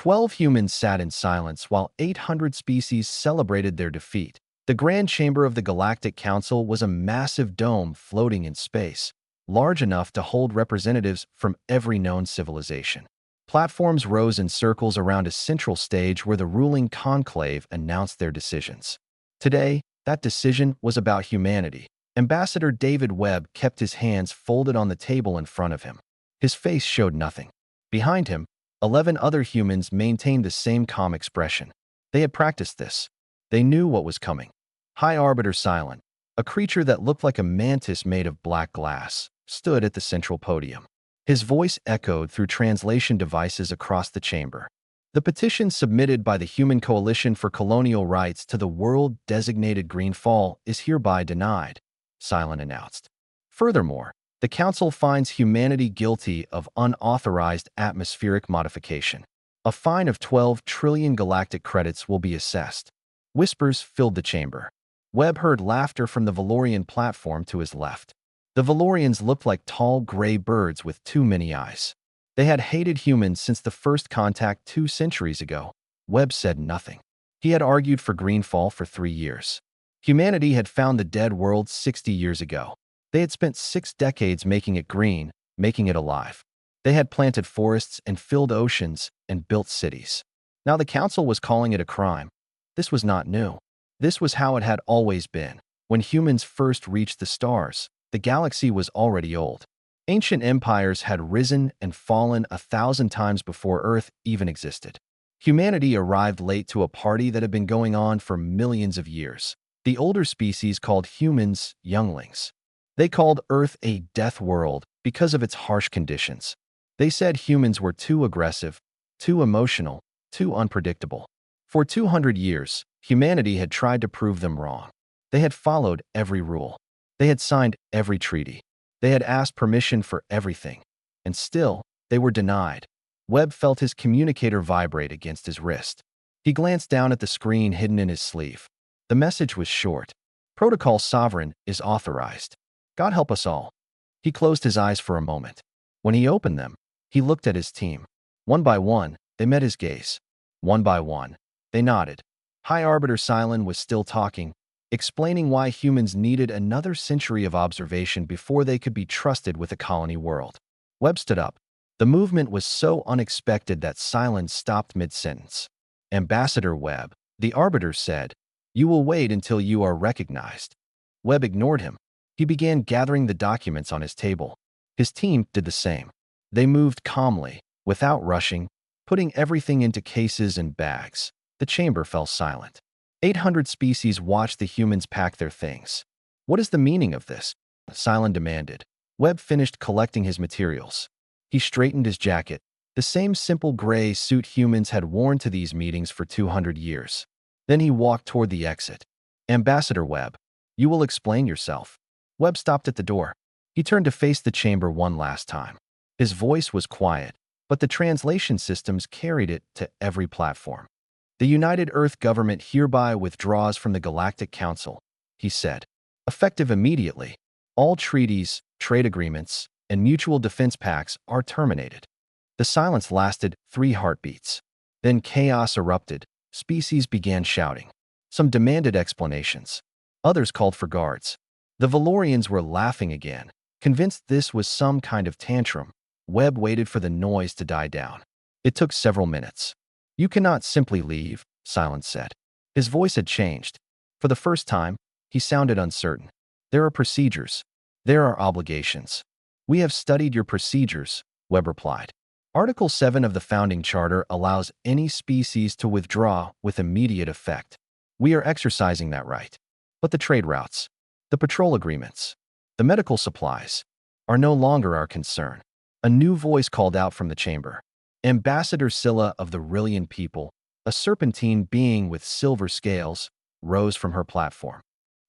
12 humans sat in silence while 800 species celebrated their defeat. The Grand Chamber of the Galactic Council was a massive dome floating in space, large enough to hold representatives from every known civilization. Platforms rose in circles around a central stage where the ruling conclave announced their decisions. Today, that decision was about humanity. Ambassador David Webb kept his hands folded on the table in front of him. His face showed nothing. Behind him, 11 other humans maintained the same calm expression. They had practiced this. They knew what was coming. High Arbiter Silent, a creature that looked like a mantis made of black glass, stood at the central podium. His voice echoed through translation devices across the chamber. The petition submitted by the Human Coalition for Colonial Rights to the world-designated Green Fall is hereby denied, Silent announced. Furthermore, the Council finds humanity guilty of unauthorized atmospheric modification. A fine of 12 trillion galactic credits will be assessed. Whispers filled the chamber. Webb heard laughter from the Valorian platform to his left. The Valorians looked like tall gray birds with too many eyes. They had hated humans since the first contact 2 centuries ago. Webb said nothing. He had argued for Greenfall for 3 years. Humanity had found the dead world 60 years ago. They had spent 6 decades making it green, making it alive. They had planted forests and filled oceans and built cities. Now the Council was calling it a crime. This was not new. This was how it had always been. When humans first reached the stars, the galaxy was already old. Ancient empires had risen and fallen 1,000 times before Earth even existed. Humanity arrived late to a party that had been going on for millions of years. The older species called humans younglings. They called Earth a death world because of its harsh conditions. They said humans were too aggressive, too emotional, too unpredictable. For 200 years, humanity had tried to prove them wrong. They had followed every rule. They had signed every treaty. They had asked permission for everything. And still, they were denied. Webb felt his communicator vibrate against his wrist. He glanced down at the screen hidden in his sleeve. The message was short. Protocol Sovereign is authorized. God help us all. He closed his eyes for a moment. When he opened them, he looked at his team. One by one, they met his gaze. One by one, they nodded. High Arbiter Silent was still talking, explaining why humans needed another century of observation before they could be trusted with a colony world. Webb stood up. The movement was so unexpected that Silent stopped mid-sentence. Ambassador Webb, the Arbiter said, "You will wait until you are recognized." Webb ignored him. He began gathering the documents on his table. His team did the same. They moved calmly, without rushing, putting everything into cases and bags. The chamber fell silent. 800 species watched the humans pack their things. "What is the meaning of this?" Silent demanded. Webb finished collecting his materials. He straightened his jacket, the same simple gray suit humans had worn to these meetings for 200 years. Then he walked toward the exit. "Ambassador Webb, you will explain yourself." Webb stopped at the door. He turned to face the chamber one last time. His voice was quiet, but the translation systems carried it to every platform. "The United Earth government hereby withdraws from the Galactic Council," he said. "Effective immediately. All treaties, trade agreements, and mutual defense pacts are terminated." The silence lasted 3 heartbeats. Then chaos erupted. Species began shouting. Some demanded explanations. Others called for guards. The Valorians were laughing again, convinced this was some kind of tantrum. Webb waited for the noise to die down. It took several minutes. "You cannot simply leave," Silent said. His voice had changed. For the first time, he sounded uncertain. "There are procedures. There are obligations." "We have studied your procedures," Webb replied. "Article 7 of the Founding Charter allows any species to withdraw with immediate effect. We are exercising that right. But the trade routes, the patrol agreements, the medical supplies are no longer our concern." A new voice called out from the chamber. Ambassador Scylla of the Rillian people, a serpentine being with silver scales, rose from her platform.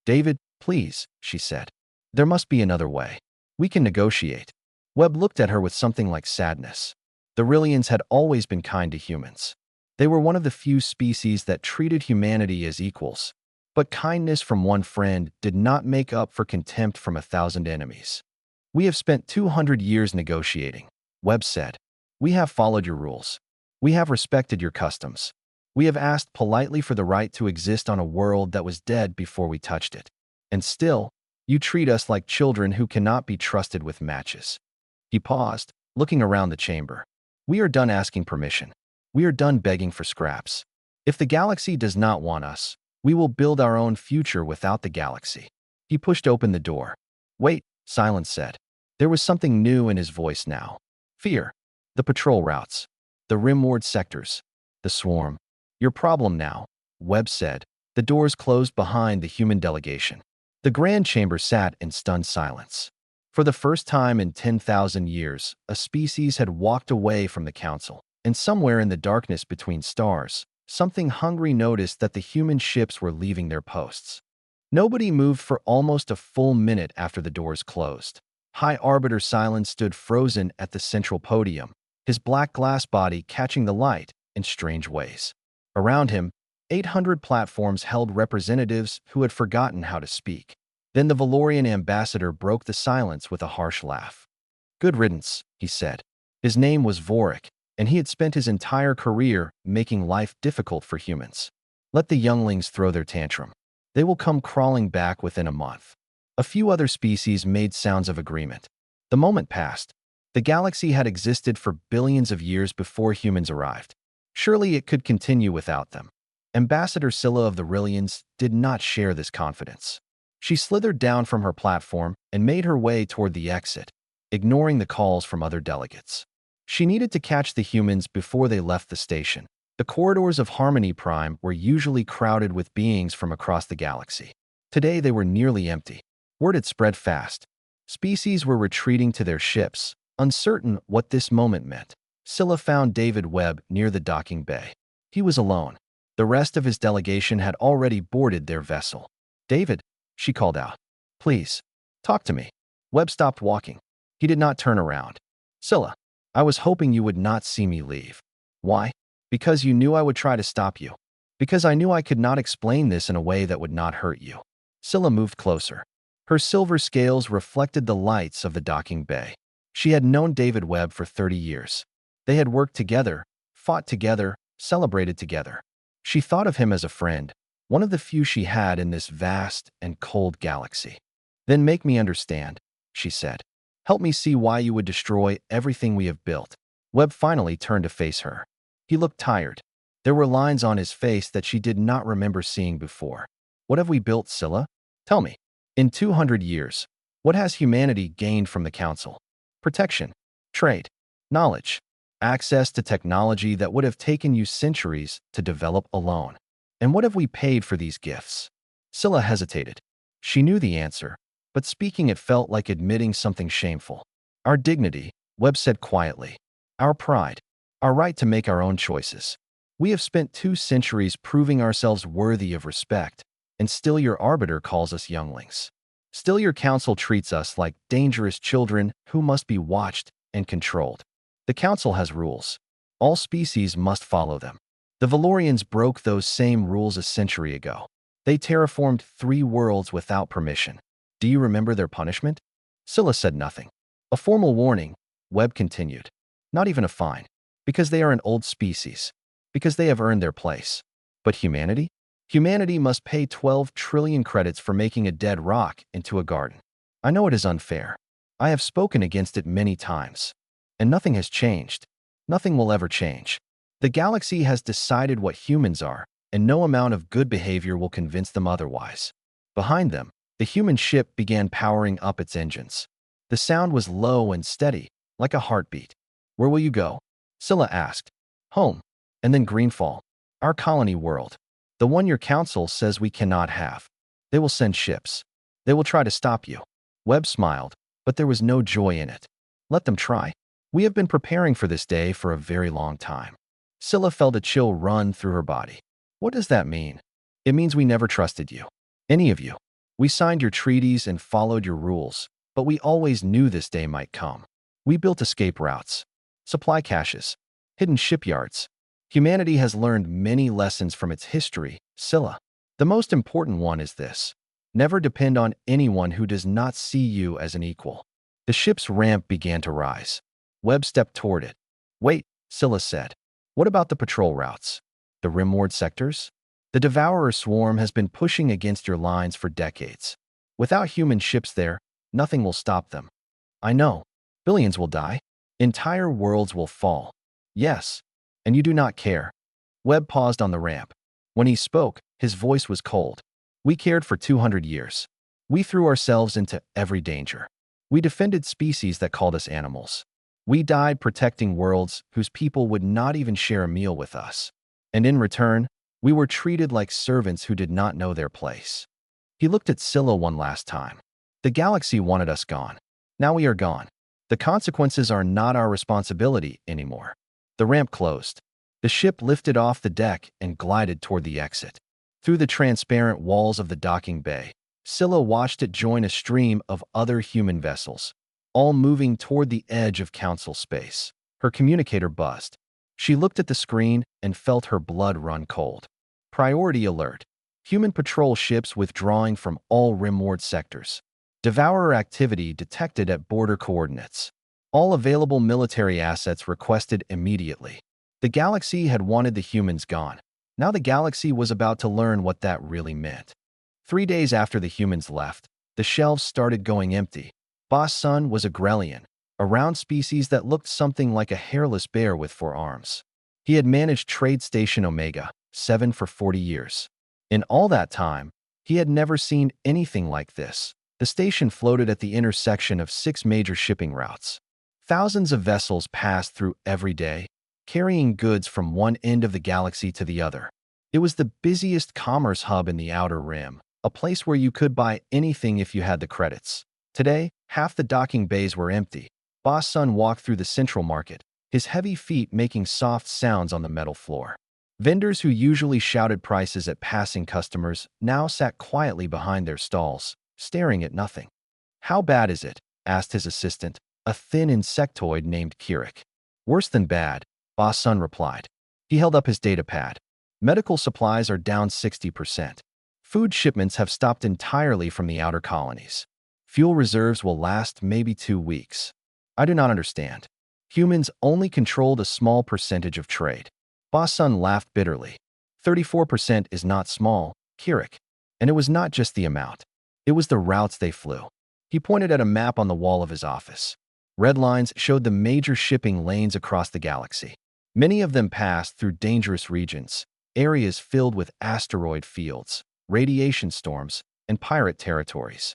"David, please," she said. "There must be another way. We can negotiate." Webb looked at her with something like sadness. The Rillians had always been kind to humans. They were one of the few species that treated humanity as equals. But kindness from one friend did not make up for contempt from 1,000 enemies. "We have spent 200 years negotiating," Webb said. "We have followed your rules. We have respected your customs. We have asked politely for the right to exist on a world that was dead before we touched it. And still, you treat us like children who cannot be trusted with matches." He paused, looking around the chamber. "We are done asking permission. We are done begging for scraps. If the galaxy does not want us, we will build our own future without the galaxy." He pushed open the door. "Wait," Silence said. There was something new in his voice now. "Fear. The patrol routes. The rimward sectors. The swarm. Your problem now," Webb said. The doors closed behind the human delegation. The Grand Chamber sat in stunned silence. For the first time in 10,000 years, a species had walked away from the council, and somewhere in the darkness between stars, something hungry noticed that the human ships were leaving their posts. Nobody moved for almost a full minute after the doors closed. High Arbiter Silence stood frozen at the central podium, his black glass body catching the light in strange ways. Around him, 800 platforms held representatives who had forgotten how to speak. Then the Valorian ambassador broke the silence with a harsh laugh. "Good riddance," he said. His name was Vorik, and he had spent his entire career making life difficult for humans. "Let the younglings throw their tantrum. They will come crawling back within a month." A few other species made sounds of agreement. The moment passed. The galaxy had existed for billions of years before humans arrived. Surely it could continue without them. Ambassador Scylla of the Rillians did not share this confidence. She slithered down from her platform and made her way toward the exit, ignoring the calls from other delegates. She needed to catch the humans before they left the station. The corridors of Harmony Prime were usually crowded with beings from across the galaxy. Today they were nearly empty. Word had spread fast. Species were retreating to their ships, uncertain what this moment meant. Scylla found David Webb near the docking bay. He was alone. The rest of his delegation had already boarded their vessel. "David," she called out. "Please, talk to me." Webb stopped walking. He did not turn around. "Scylla, I was hoping you would not see me leave." "Why?" "Because you knew I would try to stop you. Because I knew I could not explain this in a way that would not hurt you." Scylla moved closer. Her silver scales reflected the lights of the docking bay. She had known David Webb for 30 years. They had worked together, fought together, celebrated together. She thought of him as a friend, one of the few she had in this vast and cold galaxy. "Then make me understand," she said. "Help me see why you would destroy everything we have built." Webb finally turned to face her. He looked tired. There were lines on his face that she did not remember seeing before. "What have we built, Scylla? Tell me. In 200 years, what has humanity gained from the Council? Protection, trade, knowledge, access to technology that would have taken you centuries to develop alone. And what have we paid for these gifts?" Scylla hesitated. She knew the answer, but speaking it felt like admitting something shameful. "Our dignity," Webb said quietly. "Our pride. Our right to make our own choices. We have spent 2 centuries proving ourselves worthy of respect, and still your arbiter calls us younglings. Still your council treats us like dangerous children who must be watched and controlled. The council has rules. All species must follow them. The Valorians broke those same rules a century ago. They terraformed 3 worlds without permission. Do you remember their punishment?" Scylla said nothing. "A formal warning," Webb continued. "Not even a fine. Because they are an old species. Because they have earned their place. But humanity? Humanity must pay 12 trillion credits for making a dead rock into a garden. I know it is unfair. I have spoken against it many times. And nothing has changed. Nothing will ever change. The galaxy has decided what humans are, and no amount of good behavior will convince them otherwise." Behind them, the human ship began powering up its engines. The sound was low and steady, like a heartbeat. "Where will you go?" Scylla asked. "Home, and then Greenfall, our colony world. The one your council says we cannot have. They will send ships. They will try to stop you." Webb smiled, but there was no joy in it. "Let them try. We have been preparing for this day for a very long time." Scylla felt a chill run through her body. "What does that mean?" "It means we never trusted you. Any of you. We signed your treaties and followed your rules, but we always knew this day might come. We built escape routes, supply caches, hidden shipyards. Humanity has learned many lessons from its history, Scylla. The most important one is this: never depend on anyone who does not see you as an equal." The ship's ramp began to rise. Webb stepped toward it. "Wait," Scylla said. What about the patrol routes? The rimward sectors? The Devourer swarm has been pushing against your lines for decades. Without human ships there, nothing will stop them. I know. Billions will die. Entire worlds will fall. Yes. And you do not care. Webb paused on the ramp. When he spoke, his voice was cold. We cared for 200 years. We threw ourselves into every danger. We defended species that called us animals. We died protecting worlds whose people would not even share a meal with us. And in return, we were treated like servants who did not know their place. He looked at Scylla one last time. The galaxy wanted us gone. Now we are gone. The consequences are not our responsibility anymore. The ramp closed. The ship lifted off the deck and glided toward the exit. Through the transparent walls of the docking bay, Scylla watched it join a stream of other human vessels, all moving toward the edge of Council space. Her communicator buzzed. She looked at the screen and felt her blood run cold. Priority alert. Human patrol ships withdrawing from all rimward sectors. Devourer activity detected at border coordinates. All available military assets requested immediately. The galaxy had wanted the humans gone. Now the galaxy was about to learn what that really meant. 3 days after the humans left, the shelves started going empty. Boss Sun was a Grellian, a round species that looked something like a hairless bear with 4 arms. He had managed Trade Station Omega 7 for 40 years. In all that time, he had never seen anything like this. The station floated at the intersection of 6 major shipping routes. Thousands of vessels passed through every day, carrying goods from one end of the galaxy to the other. It was the busiest commerce hub in the Outer Rim, a place where you could buy anything if you had the credits. Today, half the docking bays were empty. Boss Sun walked through the central market, his heavy feet making soft sounds on the metal floor. Vendors who usually shouted prices at passing customers now sat quietly behind their stalls, staring at nothing. "How bad is it?" asked his assistant, a thin insectoid named Kirik. "Worse than bad," Boss Sun replied. He held up his datapad. "Medical supplies are down 60%. Food shipments have stopped entirely from the outer colonies. Fuel reserves will last maybe 2 weeks. I do not understand. Humans only controlled a small percentage of trade." Boss Sun laughed bitterly. 34% is not small, Kirik. And it was not just the amount. It was the routes they flew. He pointed at a map on the wall of his office. Red lines showed the major shipping lanes across the galaxy. Many of them passed through dangerous regions, areas filled with asteroid fields, radiation storms, and pirate territories.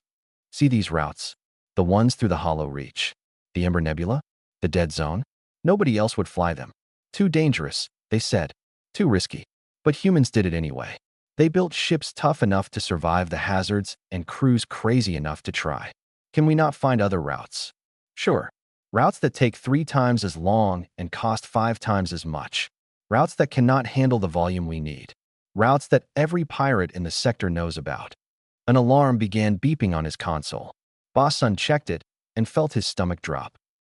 See these routes? The ones through the Hollow Reach, the Ember Nebula, the Dead Zone? Nobody else would fly them. Too dangerous, they said. Too risky. But humans did it anyway. They built ships tough enough to survive the hazards and crews crazy enough to try. Can we not find other routes? Sure. Routes that take 3 times as long and cost 5 times as much. Routes that cannot handle the volume we need. Routes that every pirate in the sector knows about. An alarm began beeping on his console. Boss Sun checked it and felt his stomach drop.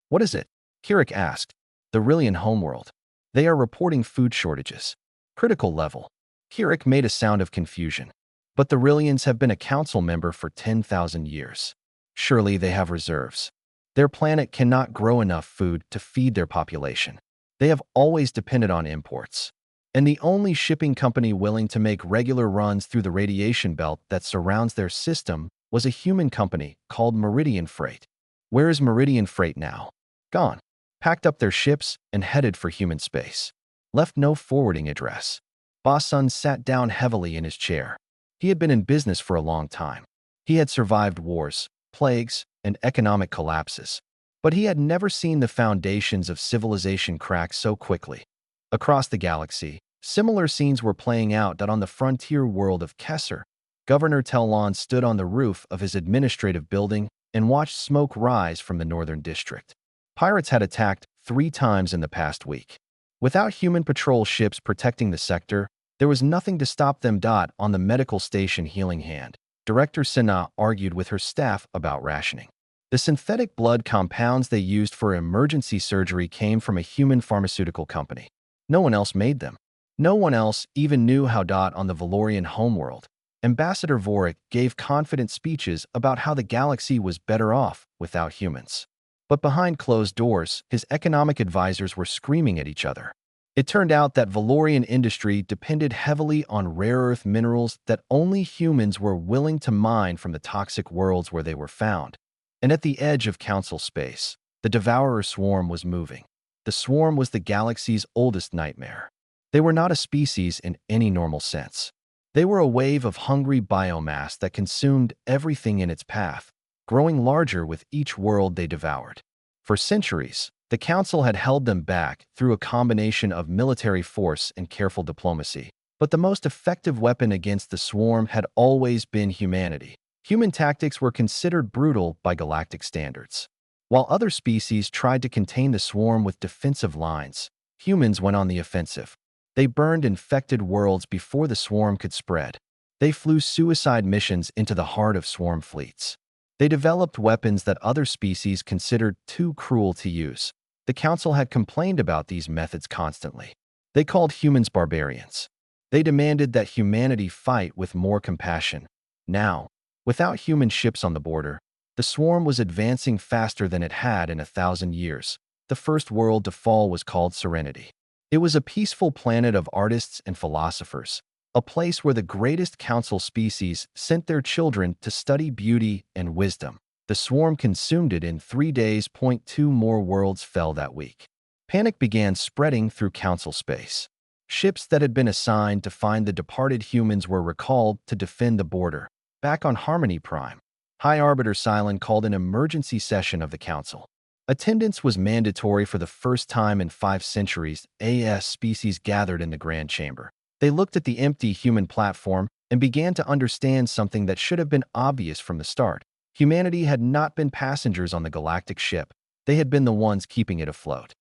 "What is it?" Kirik asked. "The Rillian homeworld. They are reporting food shortages. Critical level." Kirik made a sound of confusion. "But the Rillians have been a council member for 10,000 years. Surely they have reserves. Their planet cannot grow enough food to feed their population. They have always depended on imports. And the only shipping company willing to make regular runs through the radiation belt that surrounds their system was a human company called Meridian Freight. Where is Meridian Freight now? Gone. Packed up their ships and headed for human space. Left no forwarding address." Boss Sun sat down heavily in his chair. He had been in business for a long time. He had survived wars, plagues, and economic collapses. But he had never seen the foundations of civilization crack so quickly. Across the galaxy, similar scenes were playing out on the frontier world of Kesser. Governor Telon stood on the roof of his administrative building and watched smoke rise from the northern district. Pirates had attacked 3 times in the past week. Without human patrol ships protecting the sector, there was nothing to stop them. On the medical station Healing Hand, Director Sina argued with her staff about rationing. The synthetic blood compounds they used for emergency surgery came from a human pharmaceutical company. No one else made them. No one else even knew how. On the Valorian homeworld, Ambassador Vorik gave confident speeches about how the galaxy was better off without humans. But behind closed doors, his economic advisors were screaming at each other. It turned out that Valorian industry depended heavily on rare earth minerals that only humans were willing to mine from the toxic worlds where they were found. And at the edge of Council space, the Devourer swarm was moving. The swarm was the galaxy's oldest nightmare. They were not a species in any normal sense. They were a wave of hungry biomass that consumed everything in its path, growing larger with each world they devoured. For centuries, the Council had held them back through a combination of military force and careful diplomacy. But the most effective weapon against the swarm had always been humanity. Human tactics were considered brutal by galactic standards. While other species tried to contain the swarm with defensive lines, humans went on the offensive. They burned infected worlds before the swarm could spread. They flew suicide missions into the heart of swarm fleets. They developed weapons that other species considered too cruel to use. The Council had complained about these methods constantly. They called humans barbarians. They demanded that humanity fight with more compassion. Now, without human ships on the border, the swarm was advancing faster than it had in 1,000 years. The first world to fall was called Serenity. It was a peaceful planet of artists and philosophers, a place where the greatest council species sent their children to study beauty and wisdom. The swarm consumed it in 3 days. 2 more worlds fell that week. Panic began spreading through council space. Ships that had been assigned to find the departed humans were recalled to defend the border. Back on Harmony Prime, High Arbiter Cylon called an emergency session of the council. Attendance was mandatory for the first time in 5 centuries. AS species gathered in the Grand Chamber. They looked at the empty human platform and began to understand something that should have been obvious from the start. Humanity had not been passengers on the galactic ship. They had been the ones keeping it afloat.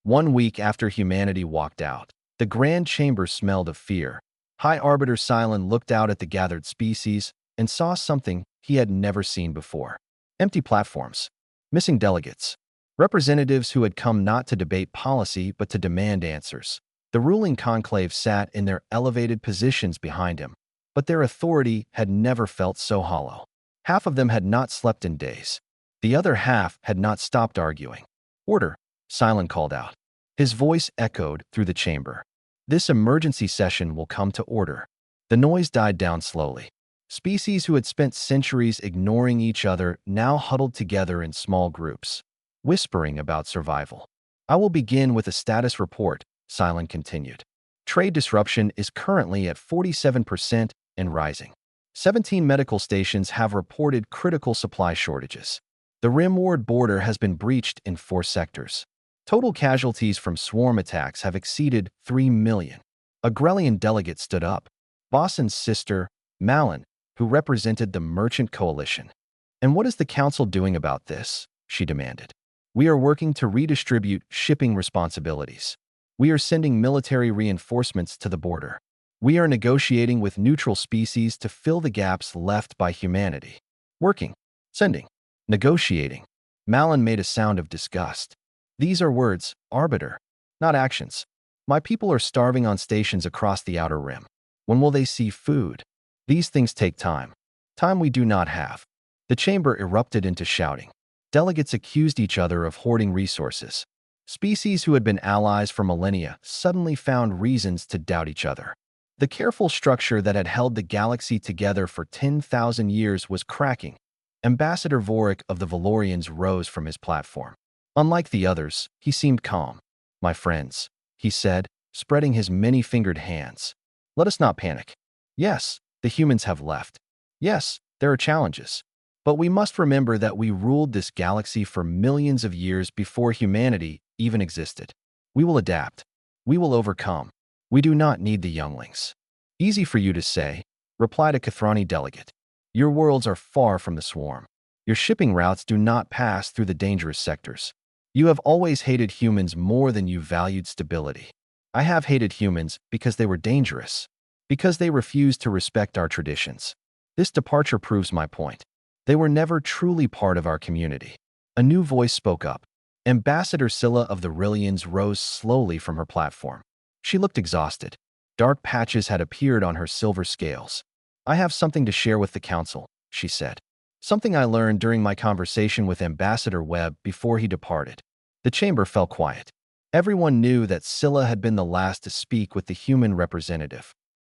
1 week after humanity walked out, the Grand Chamber smelled of fear. High Arbiter Cylon looked out at the gathered species and saw something he had never seen before. Empty platforms. Missing delegates. Representatives who had come not to debate policy but to demand answers. The ruling conclave sat in their elevated positions behind him, but their authority had never felt so hollow. Half of them had not slept in days. The other half had not stopped arguing. "Order," Cylon called out. His voice echoed through the chamber. "This emergency session will come to order." The noise died down slowly. Species who had spent centuries ignoring each other now huddled together in small groups, whispering about survival. "I will begin with a status report," Cylon continued. "Trade disruption is currently at 47% and rising. 17 medical stations have reported critical supply shortages. The Rimward border has been breached in 4 sectors. Total casualties from swarm attacks have exceeded 3 million. A Grellian delegate stood up. Boston's sister, Malin, who represented the Merchant Coalition. "And what is the Council doing about this?" she demanded. "We are working to redistribute shipping responsibilities. We are sending military reinforcements to the border. We are negotiating with neutral species to fill the gaps left by humanity." Working, sending, negotiating. Malin made a sound of disgust. "These are words, Arbiter, not actions. My people are starving on stations across the Outer Rim. When will they see food? These things take time. Time we do not have." The chamber erupted into shouting. Delegates accused each other of hoarding resources. Species who had been allies for millennia suddenly found reasons to doubt each other. The careful structure that had held the galaxy together for 10,000 years was cracking. Ambassador Vorik of the Valorians rose from his platform. Unlike the others, he seemed calm. "My friends," he said, spreading his many-fingered hands. "Let us not panic. Yes, the humans have left. Yes, there are challenges. But we must remember that we ruled this galaxy for millions of years before humanity even existed. We will adapt. We will overcome. We do not need the younglings." "Easy for you to say," replied a Kathrani delegate. "Your worlds are far from the swarm. Your shipping routes do not pass through the dangerous sectors. You have always hated humans more than you valued stability. I have hated humans because they were dangerous, because they refused to respect our traditions. This departure proves my point. They were never truly part of our community." A new voice spoke up. Ambassador Scylla of the Rillians rose slowly from her platform. She looked exhausted. Dark patches had appeared on her silver scales. "I have something to share with the Council," she said. "Something I learned during my conversation with Ambassador Webb before he departed." The chamber fell quiet. Everyone knew that Scylla had been the last to speak with the human representative.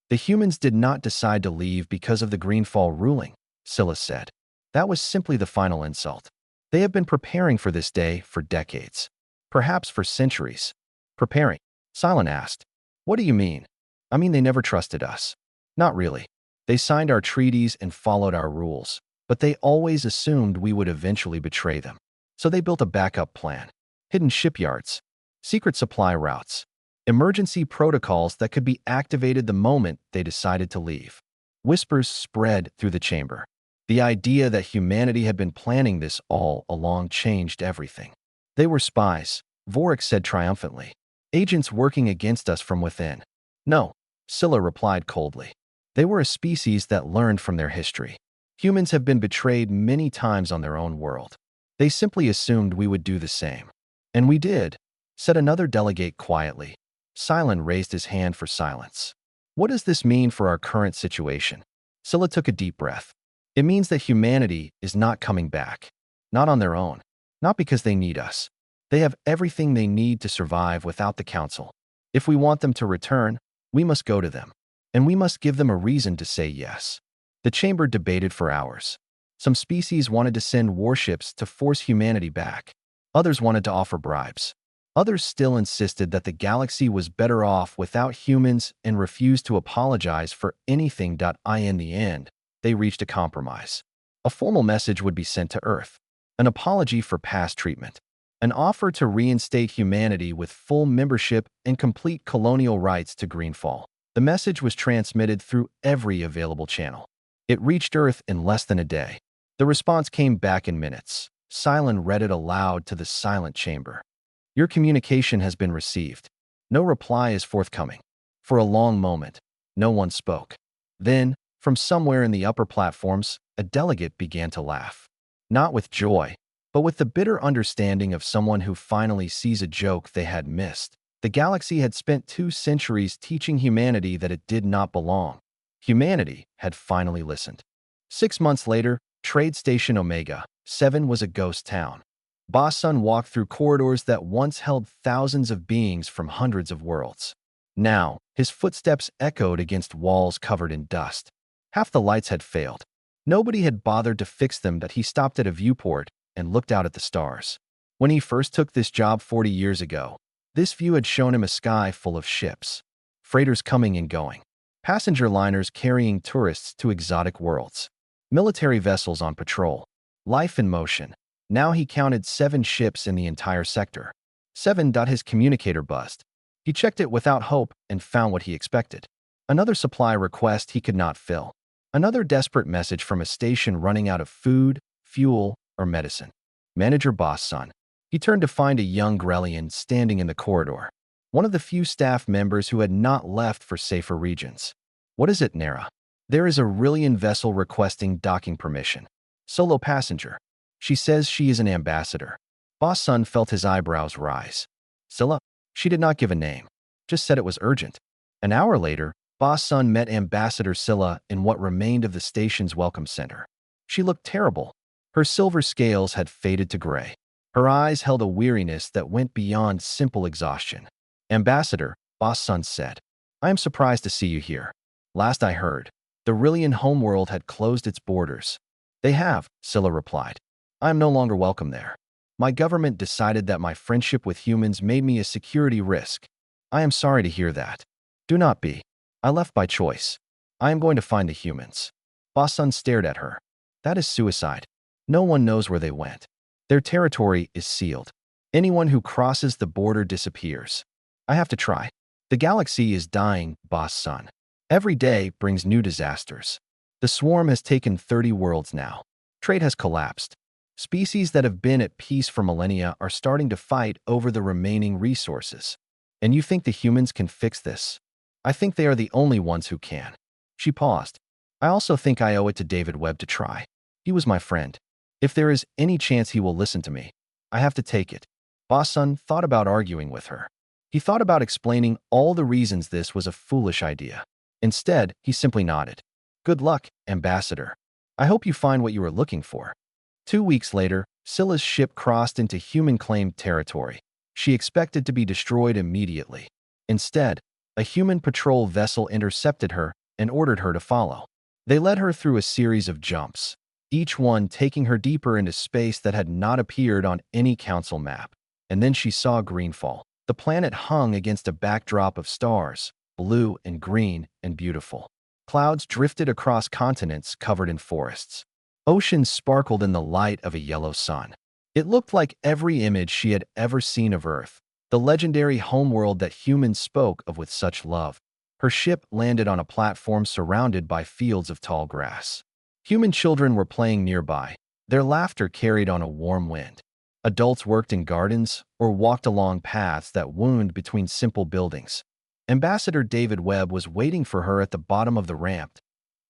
The humans did not decide to leave because of the Greenfall ruling, Scylla said. That was simply the final insult. They have been preparing for this day for decades, perhaps for centuries. Preparing? Silent asked. What do you mean? I mean they never trusted us. Not really. They signed our treaties and followed our rules, but they always assumed we would eventually betray them. So they built a backup plan. Hidden shipyards, secret supply routes, emergency protocols that could be activated the moment they decided to leave. Whispers spread through the chamber. The idea that humanity had been planning this all along changed everything. They were spies, Vorik said triumphantly. Agents working against us from within. No, Scylla replied coldly. They were a species that learned from their history. Humans have been betrayed many times on their own world. They simply assumed we would do the same. And we did, said another delegate quietly. Silent raised his hand for silence. What does this mean for our current situation? Scylla took a deep breath. It means that humanity is not coming back. Not on their own. Not because they need us. They have everything they need to survive without the Council. If we want them to return, we must go to them. And we must give them a reason to say yes. The chamber debated for hours. Some species wanted to send warships to force humanity back. Others wanted to offer bribes. Others still insisted that the galaxy was better off without humans and refused to apologize for anything. In the end, they reached a compromise. A formal message would be sent to Earth. An apology for past treatment. An offer to reinstate humanity with full membership and complete colonial rights to Greenfall. The message was transmitted through every available channel. It reached Earth in less than a day. The response came back in minutes. Silent read it aloud to the silent chamber. Your communication has been received. No reply is forthcoming. For a long moment, no one spoke. Then, from somewhere in the upper platforms, a delegate began to laugh. Not with joy, but with the bitter understanding of someone who finally sees a joke they had missed. The galaxy had spent 2 centuries teaching humanity that it did not belong. Humanity had finally listened. 6 months later, Trade Station Omega 7 was a ghost town. Boss Sun walked through corridors that once held thousands of beings from hundreds of worlds. Now, his footsteps echoed against walls covered in dust. Half the lights had failed. Nobody had bothered to fix them, but he stopped at a viewport and looked out at the stars. When he first took this job 40 years ago, this view had shown him a sky full of ships. Freighters coming and going. Passenger liners carrying tourists to exotic worlds. Military vessels on patrol. Life in motion. Now he counted 7 ships in the entire sector. 7. His communicator buzzed. He checked it without hope and found what he expected. Another supply request he could not fill. Another desperate message from a station running out of food, fuel, or medicine. Manager Boss Sun. He turned to find a young Grellian standing in the corridor. One of the few staff members who had not left for safer regions. What is it, Nara? There is a Rillian vessel requesting docking permission. Solo passenger. She says she is an ambassador. Boss Sun felt his eyebrows rise. Scylla? She did not give a name. Just said it was urgent. An hour later, Boss Sun met Ambassador Scylla in what remained of the station's welcome center. She looked terrible. Her silver scales had faded to gray. Her eyes held a weariness that went beyond simple exhaustion. Ambassador, Boss Sun said, I am surprised to see you here. Last I heard, the Rillian homeworld had closed its borders. They have, Scylla replied. I am no longer welcome there. My government decided that my friendship with humans made me a security risk. I am sorry to hear that. Do not be. I left by choice. I am going to find the humans. Boss Sun stared at her. That is suicide. No one knows where they went. Their territory is sealed. Anyone who crosses the border disappears. I have to try. The galaxy is dying, Boss Sun. Every day brings new disasters. The swarm has taken 30 worlds now. Trade has collapsed. Species that have been at peace for millennia are starting to fight over the remaining resources. And you think the humans can fix this? I think they are the only ones who can. She paused. I also think I owe it to David Webb to try. He was my friend. If there is any chance he will listen to me, I have to take it. Boss Sun thought about arguing with her. He thought about explaining all the reasons this was a foolish idea. Instead, he simply nodded. Good luck, Ambassador. I hope you find what you are looking for. 2 weeks later, Scylla's ship crossed into human-claimed territory. She expected to be destroyed immediately. Instead, a human patrol vessel intercepted her and ordered her to follow. They led her through a series of jumps, each one taking her deeper into space that had not appeared on any council map. And then she saw Greenfall. The planet hung against a backdrop of stars, blue and green and beautiful. Clouds drifted across continents covered in forests. Oceans sparkled in the light of a yellow sun. It looked like every image she had ever seen of Earth, the legendary homeworld that humans spoke of with such love. Her ship landed on a platform surrounded by fields of tall grass. Human children were playing nearby, their laughter carried on a warm wind. Adults worked in gardens or walked along paths that wound between simple buildings. Ambassador David Webb was waiting for her at the bottom of the ramp.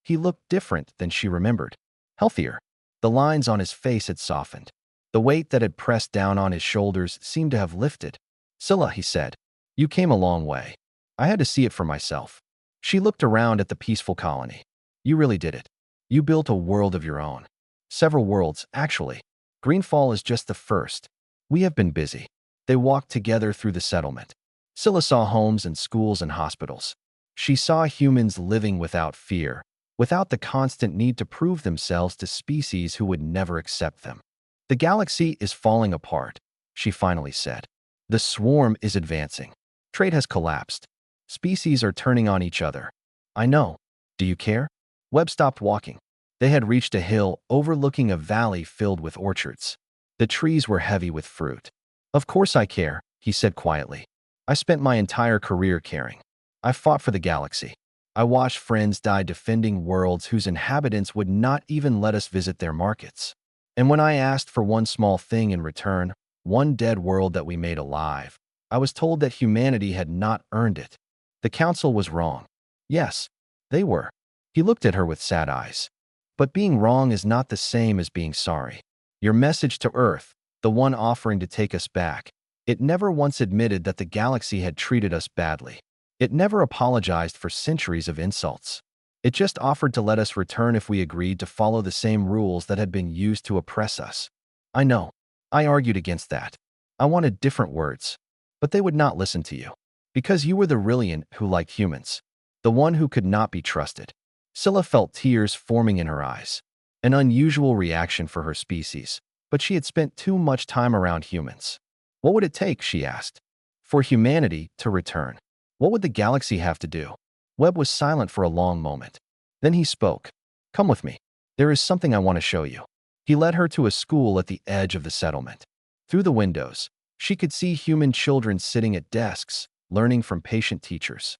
He looked different than she remembered. Healthier. The lines on his face had softened. The weight that had pressed down on his shoulders seemed to have lifted. "Scylla," he said, "you came a long way. I had to see it for myself." She looked around at the peaceful colony. "You really did it. You built a world of your own. Several worlds, actually. Greenfall is just the first. We have been busy." They walked together through the settlement. Scylla saw homes and schools and hospitals. She saw humans living without fear, without the constant need to prove themselves to species who would never accept them. "The galaxy is falling apart," she finally said. "The swarm is advancing. Trade has collapsed. Species are turning on each other. I know. Do you care?" Webb stopped walking. They had reached a hill overlooking a valley filled with orchards. The trees were heavy with fruit. "Of course I care," he said quietly. "I spent my entire career caring. I fought for the galaxy. I watched friends die defending worlds whose inhabitants would not even let us visit their markets. And when I asked for one small thing in return, one dead world that we made alive, I was told that humanity had not earned it. The council was wrong. Yes, they were." He looked at her with sad eyes. "But being wrong is not the same as being sorry. Your message to Earth, the one offering to take us back, it never once admitted that the galaxy had treated us badly. It never apologized for centuries of insults. It just offered to let us return if we agreed to follow the same rules that had been used to oppress us. I know. I argued against that. I wanted different words. But they would not listen to you. Because you were the Rillian who liked humans. The one who could not be trusted." Scylla felt tears forming in her eyes. An unusual reaction for her species, but she had spent too much time around humans. "What would it take," she asked, "for humanity to return? What would the galaxy have to do?" Webb was silent for a long moment. Then he spoke. "Come with me. There is something I want to show you." He led her to a school at the edge of the settlement. Through the windows, she could see human children sitting at desks, learning from patient teachers.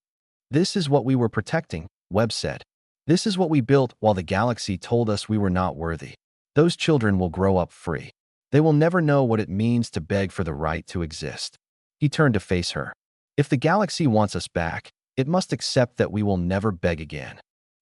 "This is what we were protecting," Webb said. "This is what we built while the galaxy told us we were not worthy. Those children will grow up free. They will never know what it means to beg for the right to exist." He turned to face her. "If the galaxy wants us back, it must accept that we will never beg again."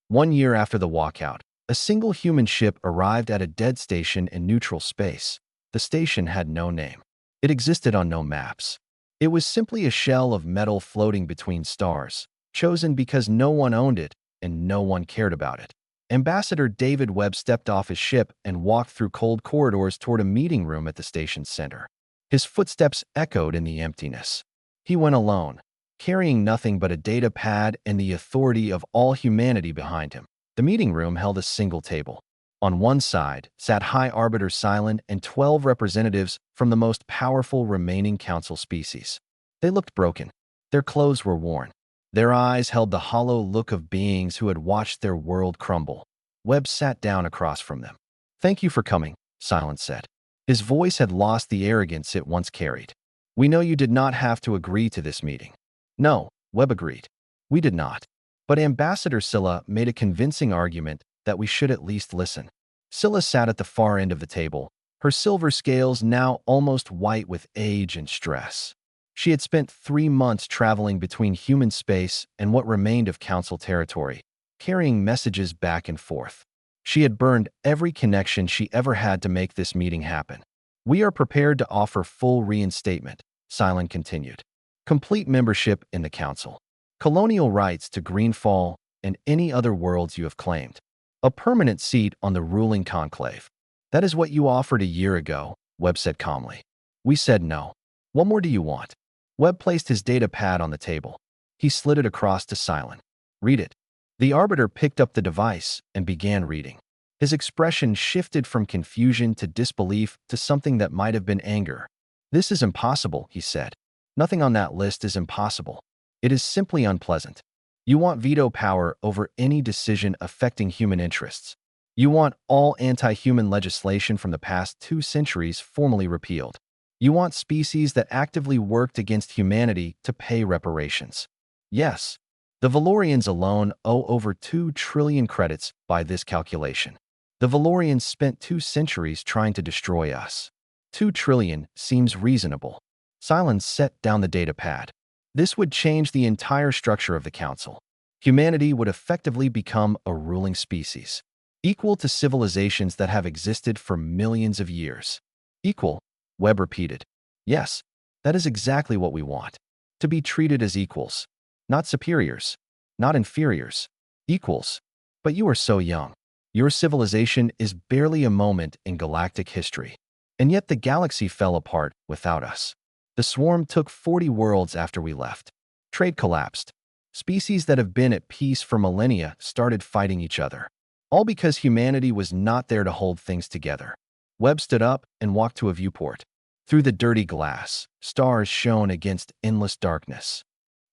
1 year after the walkout, a single human ship arrived at a dead station in neutral space. The station had no name. It existed on no maps. It was simply a shell of metal floating between stars, chosen because no one owned it and no one cared about it. Ambassador David Webb stepped off his ship and walked through cold corridors toward a meeting room at the station's center. His footsteps echoed in the emptiness. He went alone, carrying nothing but a data pad and the authority of all humanity behind him. The meeting room held a single table. On one side sat High Arbiter Cylon and 12 representatives from the most powerful remaining council species. They looked broken. Their clothes were worn. Their eyes held the hollow look of beings who had watched their world crumble. Webb sat down across from them. "Thank you for coming," Cylon said. His voice had lost the arrogance it once carried. "We know you did not have to agree to this meeting." "No," Webb agreed. "We did not. But Ambassador Scylla made a convincing argument that we should at least listen." Scylla sat at the far end of the table, her silver scales now almost white with age and stress. She had spent 3 months traveling between human space and what remained of council territory, carrying messages back and forth. She had burned every connection she ever had to make this meeting happen. "We are prepared to offer full reinstatement," Cylon continued. "Complete membership in the council. Colonial rights to Greenfall and any other worlds you have claimed. A permanent seat on the ruling conclave." "That is what you offered a year ago," Webb said calmly. "We said no." What more do you want? Webb placed his data pad on the table. He slid it across to Silent. Read it. The Arbiter picked up the device and began reading. His expression shifted from confusion to disbelief to something that might have been anger. This is impossible, he said. Nothing on that list is impossible. It is simply unpleasant. You want veto power over any decision affecting human interests. You want all anti-human legislation from the past 2 centuries formally repealed. You want species that actively worked against humanity to pay reparations. Yes, the Valorians alone owe over 2 trillion credits by this calculation. The Valorians spent 2 centuries trying to destroy us. 2 trillion seems reasonable. Silence set down the data pad. This would change the entire structure of the Council. Humanity would effectively become a ruling species, equal to civilizations that have existed for millions of years. Equal, Webb repeated. Yes, that is exactly what we want. To be treated as equals. Not superiors, not inferiors. Equals. But you are so young. Your civilization is barely a moment in galactic history. And yet the galaxy fell apart without us. The swarm took 40 worlds after we left. Trade collapsed. Species that have been at peace for millennia started fighting each other. All because humanity was not there to hold things together. Webb stood up and walked to a viewport. Through the dirty glass, stars shone against endless darkness.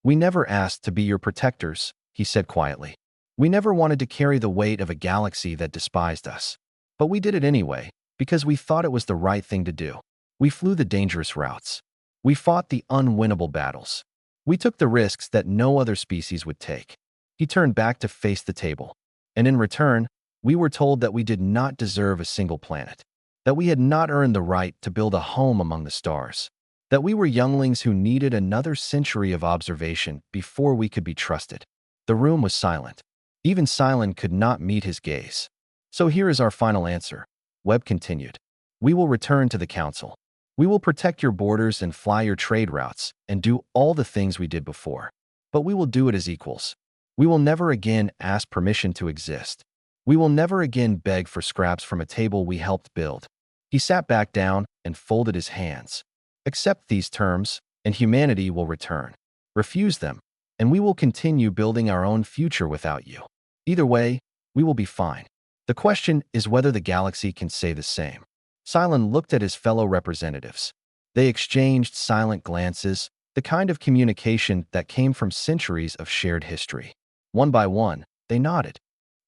We never asked to be your protectors, he said quietly. We never wanted to carry the weight of a galaxy that despised us. But we did it anyway, because we thought it was the right thing to do. We flew the dangerous routes. We fought the unwinnable battles. We took the risks that no other species would take. He turned back to face the table. And in return, we were told that we did not deserve a single planet, that we had not earned the right to build a home among the stars, that we were younglings who needed another century of observation before we could be trusted. The room was silent. Even Silent could not meet his gaze. So here is our final answer, Webb continued. We will return to the Council. We will protect your borders and fly your trade routes and do all the things we did before. But we will do it as equals. We will never again ask permission to exist. We will never again beg for scraps from a table we helped build. He sat back down and folded his hands. Accept these terms, and humanity will return. Refuse them, and we will continue building our own future without you. Either way, we will be fine. The question is whether the galaxy can say the same. Silent looked at his fellow representatives. They exchanged silent glances, the kind of communication that came from centuries of shared history. One by one, they nodded.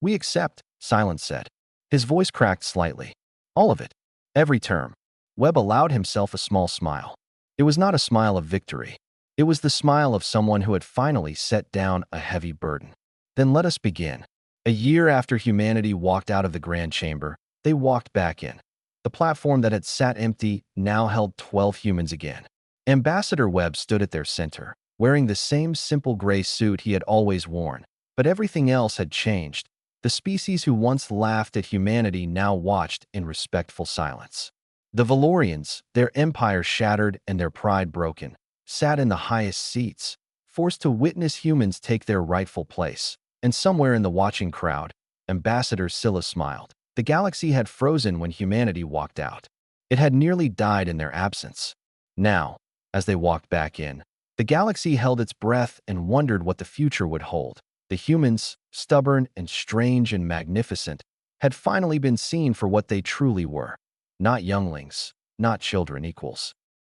We accept, Silent said. His voice cracked slightly. All of it. Every term. Webb allowed himself a small smile. It was not a smile of victory. It was the smile of someone who had finally set down a heavy burden. Then let us begin. A year after humanity walked out of the Grand Chamber, they walked back in. The platform that had sat empty now held 12 humans again. Ambassador Webb stood at their center, wearing the same simple gray suit he had always worn. But everything else had changed. The species who once laughed at humanity now watched in respectful silence. The Valorians, their empire shattered and their pride broken, sat in the highest seats, forced to witness humans take their rightful place. And somewhere in the watching crowd, Ambassador Scylla smiled. The galaxy had frozen when humanity walked out. It had nearly died in their absence. Now, as they walked back in, the galaxy held its breath and wondered what the future would hold. The humans, stubborn and strange and magnificent, had finally been seen for what they truly were. Not younglings, not children equals.